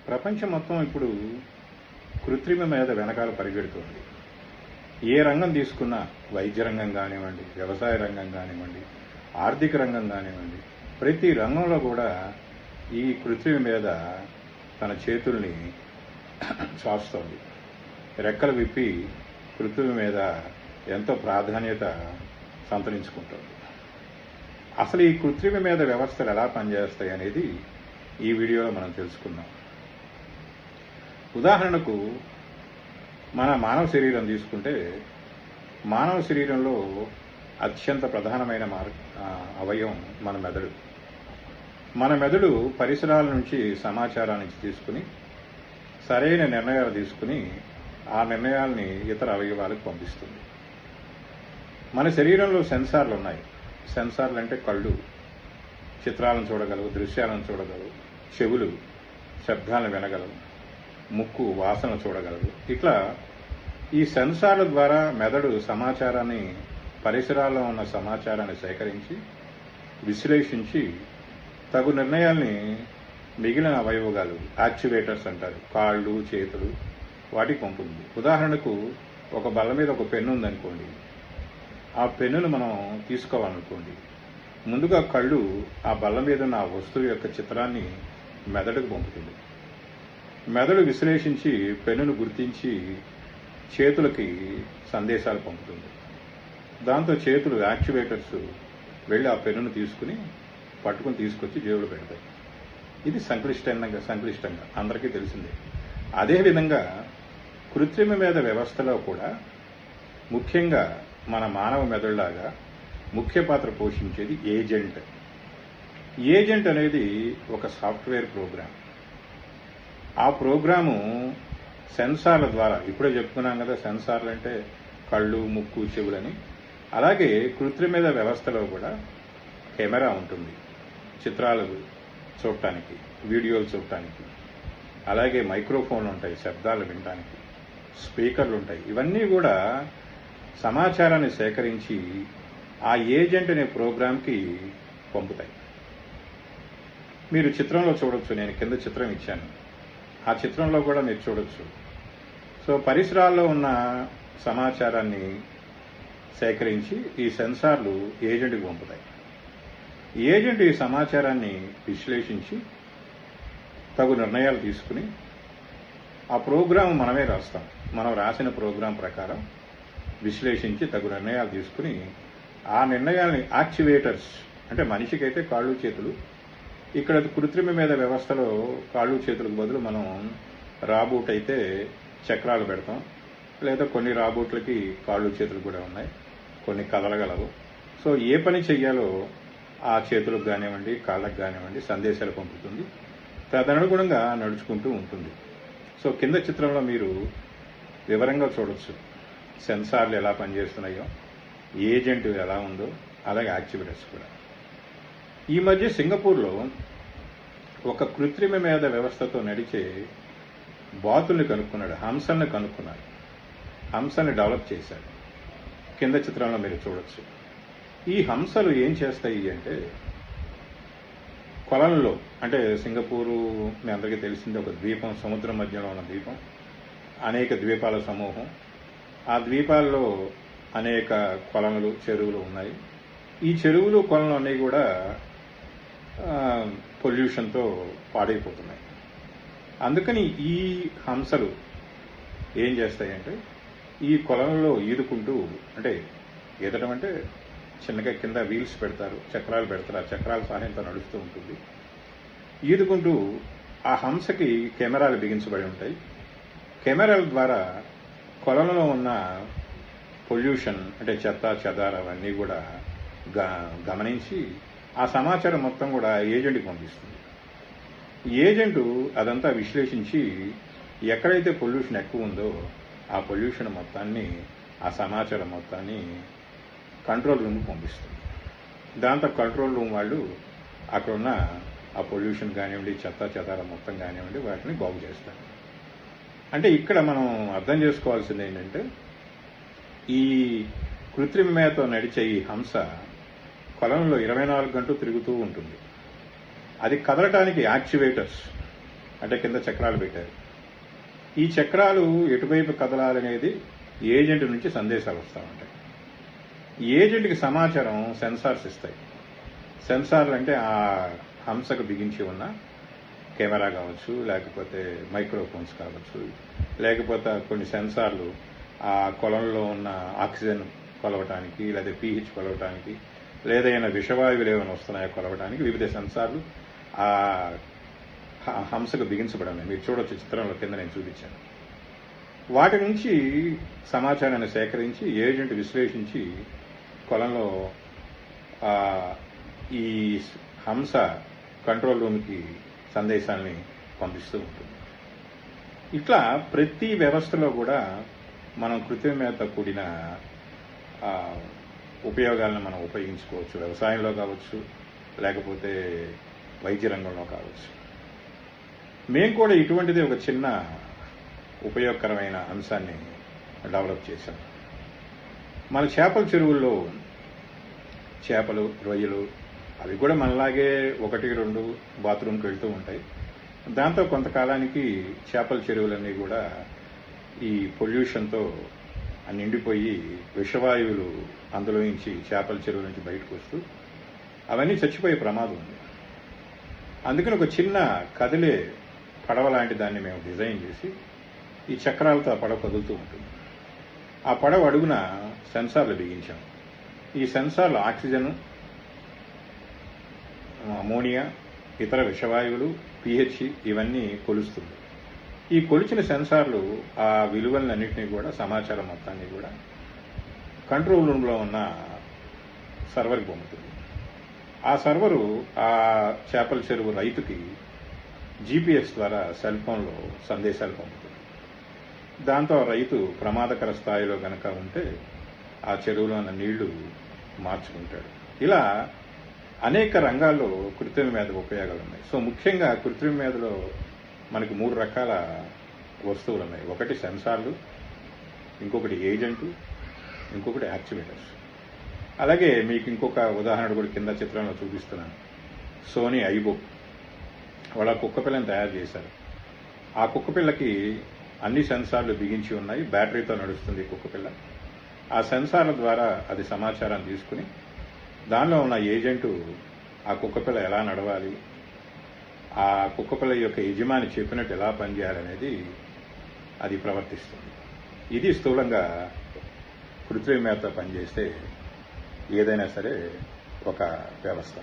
ప్రపంచం మొత్తం ఇప్పుడు కృత్రిమ మీద వెనకాల పరిగెడుతుంది. ఏ రంగం తీసుకున్నా, వైద్య రంగం కానివ్వండి, వ్యవసాయ రంగం కానివ్వండి, ఆర్థిక రంగం కానివ్వండి, ప్రతి రంగంలో కూడా ఈ కృత్రిమ మీద తన చేతుల్ని చాస్తోంది. రెక్కలు విప్పి కృత్రిమ మీద ఎంతో ప్రాధాన్యత సంతరించుకుంటుంది. అసలు ఈ కృత్రిమ మీద వ్యవస్థలు ఎలా పనిచేస్తాయి అనేది ఈ వీడియోలో మనం తెలుసుకుందాం. ఉదాహరణకు మన మానవ శరీరం తీసుకుంటే, మానవ శరీరంలో అత్యంత ప్రధానమైన అవయవం మన మెదడు. మన మెదడు పరిసరాల నుంచి సమాచారాన్ని తీసుకుని సరైన నిర్ణయాలు తీసుకుని ఆ నిర్ణయాల్ని ఇతర అవయవాలకు పంపిస్తుంది. మన శరీరంలో సెన్సార్లు ఉన్నాయి. సెన్సార్లు అంటే కళ్ళు చిత్రాలను చూడగలవు, దృశ్యాలను చూడగలవు, చెవులు శబ్దాలను వినగలవు, ముక్కు వాసన చూడగలదు. ఇట్లా ఈ సెన్సార్ల ద్వారా మెదడు సమాచారాన్ని, పరిసరాల్లో ఉన్న సమాచారాన్ని సేకరించి విశ్లేషించి తగు నిర్ణయాల్ని మిగిలిన అవయవాలు, యాక్చువేటర్స్ అంటారు, కాళ్ళు చేతులు, వాటికి పంపుతుంది. ఉదాహరణకు ఒక బల్ల మీద ఒక పెన్ను ఉందనుకోండి, ఆ పెన్నును మనం తీసుకోవాలనుకోండి, ముందుగా కళ్ళు ఆ బల్ల మీద ఉన్న ఆ వస్తువు యొక్క చిత్రాన్ని మెదడుకు పంపుతుంది. మెదడు విశ్లేషించి పెన్నును గుర్తించి చేతులకి సందేశాలు పంపుతుంది. దాంతో చేతులు, యాక్చువేటర్స్ వెళ్ళి ఆ పెన్నును పట్టుకుని తీసుకొచ్చి జేబులో పెడతాయి. ఇది సంక్లిష్టంగా అందరికీ తెలిసిందే. అదేవిధంగా కృత్రిమ మేధ వ్యవస్థలో కూడా ముఖ్యంగా మన మానవ మెదడులాగా ముఖ్య పాత్ర పోషించేది ఏజెంట్. ఏజెంట్ అనేది ఒక సాఫ్ట్వేర్ ప్రోగ్రామ్. ఆ ప్రోగ్రాము సెన్సార్ల ద్వారా, ఇప్పుడే చెప్పుకున్నాం కదా, సెన్సార్లు అంటే కళ్ళు, ముక్కు, చెవులని. అలాగే కృత్రిమ మేధ వ్యవస్థలో కూడా కెమెరా ఉంటుంది, చిత్రాలు చూడటానికి, వీడియోలు చూడటానికి. అలాగే మైక్రోఫోన్లు ఉంటాయి, శబ్దాలు వినటానికి. స్పీకర్లు ఉంటాయి. ఇవన్నీ కూడా సమాచారాన్ని సేకరించి ఆ ఏజెంట్ అనే ప్రోగ్రాంకి పంపుతాయి. మీరు చిత్రంలో చూడొచ్చు, నేను కింద చిత్రం ఇచ్చాను. ఆ చిత్రంలో కూడా మీరు చూడొచ్చు. సో పరిసరాల్లో ఉన్న సమాచారాన్ని సేకరించి ఈ సెన్సార్లు ఏజెంట్కి పంపుతాయి. ఏజెంట్ ఈ సమాచారాన్ని విశ్లేషించి తగు నిర్ణయాలు తీసుకుని, ఆ ప్రోగ్రాం మనమే రాస్తాం. మనం రాసిన ప్రోగ్రాం ప్రకారం విశ్లేషించి తగు నిర్ణయాలు తీసుకుని ఆ నిర్ణయాల్ని యాక్చువేటర్స్ అంటే మనిషికైతే కాళ్ళు చేతులు, ఇక్కడ కృత్రిమ మేధ వ్యవస్థలో కాళ్ళు చేతులకు బదులు మనం రాబోట్ అయితే చక్రాలు పెడతాం. లేదా కొన్ని రాబోట్లకి కాళ్ళు చేతులు కూడా ఉన్నాయి, కొన్ని కదలగలవు. సో ఏ పని చెయ్యాలో ఆ చేతులకు కానివ్వండి, కాళ్ళకు కానివ్వండి సందేశాలు పంపుతుంది. తదనుగుణంగా నడుచుకుంటూ ఉంటుంది. సో కింద చిత్రంలో మీరు వివరంగా చూడొచ్చు సెన్సార్లు ఎలా పనిచేస్తున్నాయో, ఏజెంట్ ఎలా ఉందో, అలాగే యాక్చువేటర్స్ కూడా. ఈ మధ్య సింగపూర్లో ఒక కృత్రిమ మేధ వ్యవస్థతో నడిచే బాతుల్ని కనుక్కున్నాడు, హంసల్ని కనుక్కున్నాడు, హంసల్ని డెవలప్ చేశాడు. కింద చిత్రంలో మీరు చూడొచ్చు. ఈ హంసలు ఏం చేస్తాయి అంటే, కొలంలో, అంటే సింగపూరు మీ అందరికీ తెలిసింది ఒక ద్వీపం, సముద్రం మధ్యలో ఉన్న ద్వీపం, అనేక ద్వీపాల సమూహం. ఆ ద్వీపాల్లో అనేక కొలనులు, చెరువులు ఉన్నాయి. ఈ చెరువులు, కొలనులు అన్నీ కూడా పొల్యూషన్తో పాడైపోతున్నాయి. అందుకని ఈ హంసలు ఏం చేస్తాయంటే, ఈ కొలనులో ఈదుకుంటూ, అంటే ఈదటం అంటే చిన్నగా కింద వీల్స్ పెడతారు, చక్రాలు పెడతారు, ఆ చక్రాల సహాయంతో నడుస్తూ ఉంటుంది. ఈదుకుంటూ ఆ హంసకి కెమెరాలు బిగించబడి ఉంటాయి. కెమెరాల ద్వారా కొలంలో ఉన్న పొల్యూషన్ అంటే చెత్త చెదారం అవన్నీ కూడా గమనించి ఆ సమాచారం మొత్తం కూడా ఏజెంట్కి పంపిస్తుంది. ఏజెంటు అదంతా విశ్లేషించి ఎక్కడైతే పొల్యూషన్ ఎక్కువ ఉందో ఆ పొల్యూషన్ మొత్తాన్ని, ఆ సమాచారం మొత్తాన్ని కంట్రోల్ రూమ్కి పంపిస్తుంది. దాంతో కంట్రోల్ రూమ్ వాళ్ళు అక్కడ ఉన్న ఆ పొల్యూషన్ కానివ్వండి, చెత్త చెదారం మొత్తం కానివ్వండి, వాటిని బాగు చేస్తారు. అంటే ఇక్కడ మనం అర్థం చేసుకోవాల్సింది ఏంటంటే, ఈ కృత్రిమ మేధతో నడిచే ఈ హంస కొలంలో 24 గంటలు తిరుగుతూ ఉంటుంది. అది కదలటానికి యాక్చువేటర్స్ అంటే కింద చక్రాలు పెట్టారు. ఈ చక్రాలు ఎటువైపు కదలాలనేది ఏజెంట్ నుంచి సందేశాలు వస్తూ ఉంటాయి. ఏజెంట్కి సమాచారం సెన్సార్స్ ఇస్తాయి. సెన్సార్లు అంటే ఆ హంసకు బిగించి ఉన్న కెమెరా కావచ్చు, లేకపోతే మైక్రోఫోన్స్ కావచ్చు, లేకపోతే కొన్ని సెన్సార్లు ఆ కొలంలో ఉన్న ఆక్సిజన్ కొలవటానికి, లేదా పీహెచ్ కొలవటానికి, లేదైనా విషవాయువులు ఏమైనా వస్తున్నాయో కొలవటానికి వివిధ సెన్సార్లు ఆ హంసకు బిగించబడి మీరు చూడొచ్చు చిత్రంలో కింద నేను చూపించాను. వాటి నుంచి సమాచారాన్ని సేకరించి ఏజెంట్ విశ్లేషించి కొలంలో ఈ హంస కంట్రోల్ రూమ్కి సందేశాన్ని పంపిస్తూ ఉంటుంది. ఇట్లా ప్రతి వ్యవస్థలో కూడా మనం కృత్రిమేత కూడిన ఉపయోగాలను మనం ఉపయోగించుకోవచ్చు. వ్యవసాయంలో కావచ్చు, లేకపోతే వైద్య రంగంలో కావచ్చు. మేము కూడా ఇటువంటిది ఒక చిన్న ఉపయోగకరమైన అంశాన్ని డెవలప్ చేశాం. మన చేపల చెరువుల్లో చేపలు, రొయ్యలు అవి కూడా మనలాగే 1-2 బాత్రూమ్కి వెళ్తూ ఉంటాయి. దాంతో కొంతకాలానికి చేపల చెరువులన్నీ కూడా ఈ పొల్యూషన్తో నిండిపోయి విషవాయువులు అందులో నుంచి చేపల చెరువుల నుంచి బయటకు వస్తూ అవన్నీ చచ్చిపోయే ప్రమాదం ఉంది. అందుకని ఒక చిన్న కదిలే పడవ లాంటి దాన్ని మేము డిజైన్ చేసి ఈ చక్రాలతో ఆ పడవ కదులుతూ ఉంటుంది. ఆ పడవ అడుగున సెన్సార్లు బిగించాం. ఈ సెన్సార్లు ఆక్సిజన్, అమోనియా, ఇతర విషవాయువులు, పీహెచ్ ఇవన్నీ కొలుస్తుంది. ఈ కొలిచిన సెన్సార్లు ఆ విలువలన్నింటినీ కూడా, సమాచారం మొత్తాన్ని కూడా కంట్రోల్ రూమ్లో ఉన్న సర్వర్కి పంపుతుంది. ఆ సర్వరు ఆ చేపల చెరువు రైతుకి జీపీఎస్ ద్వారా సెల్ ఫోన్లో సందేశాలు పంపుతుంది. దాంతో రైతు ప్రమాదకర స్థాయిలో గనక ఉంటే ఆ చెరువులో ఉన్న నీళ్లు మార్చుకుంటాడు. ఇలా అనేక రంగాల్లో కృత్రిమ మేధ ఉపయోగాలు ఉన్నాయి. సో ముఖ్యంగా కృత్రిమ మేధలో మనకి 3 రకాల వస్తువులు ఉన్నాయి. ఒకటి సెన్సార్లు, ఇంకొకటి ఏజెంటు, ఇంకొకటి యాక్చువేటర్స్. అలాగే మీకు ఇంకొక ఉదాహరణ కూడా కింద చిత్రంలో చూపిస్తున్నాను. సోనీ ఐబో వాళ్ళ కుక్కపిల్లని తయారు చేశారు. ఆ కుక్కపిల్లకి అన్ని సెన్సార్లు బిగించి ఉన్నాయి. బ్యాటరీతో నడుస్తుంది కుక్కపిల్ల. ఆ సెన్సార్ల ద్వారా అది సమాచారాన్ని తీసుకుని దానిలో ఉన్న ఏజెంటు ఆ కుక్కపిల్ల ఎలా నడవాలి, ఆ కుక్కపిల్ల యొక్క యజమాని చెప్పినట్టు ఎలా పనిచేయాలనేది అది ప్రవర్తిస్తుంది. ఇది స్థూలంగా కృత్రిమ మేధతో పనిచేస్తే ఏదైనా సరే ఒక వ్యవస్థ.